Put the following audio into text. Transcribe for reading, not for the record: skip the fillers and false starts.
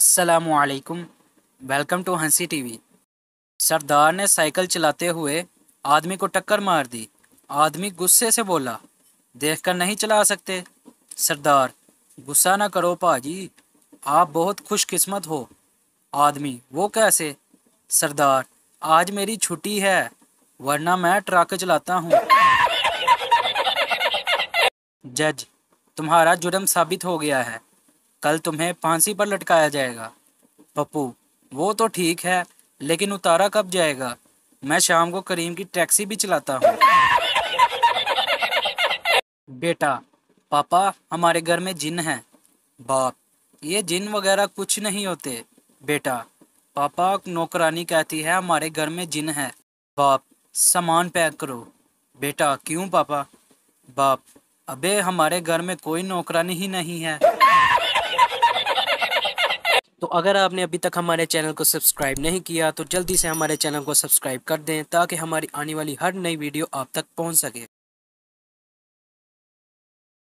अस्सलामुअलैकुम। Welcome to हंसी TV. सरदार ने साइकिल चलाते हुए आदमी को टक्कर मार दी। आदमी गुस्से से बोला, देखकर नहीं चला सकते? सरदार, गुस्सा ना करो पाजी, आप बहुत खुशकिस्मत हो। आदमी, वो कैसे? सरदार, आज मेरी छुट्टी है, वरना मैं ट्रक चलाता हूँ। जज, तुम्हारा जुर्म साबित हो गया है, कल तुम्हें फांसी पर लटकाया जाएगा। पप्पू, वो तो ठीक है, लेकिन उतारा कब जाएगा? मैं शाम को करीम की टैक्सी भी चलाता हूँ। बेटा, पापा हमारे घर में जिन है। बाप, ये जिन वगैरह कुछ नहीं होते। बेटा, पापा नौकरानी कहती है हमारे घर में जिन है। बाप, सामान पैक करो। बेटा, क्यों पापा? बाप, अबे हमारे घर में कोई नौकरानी ही नहीं है। तो अगर आपने अभी तक हमारे चैनल को सब्सक्राइब नहीं किया तो जल्दी से हमारे चैनल को सब्सक्राइब कर दें ताकि हमारी आने वाली हर नई वीडियो आप तक पहुंच सके।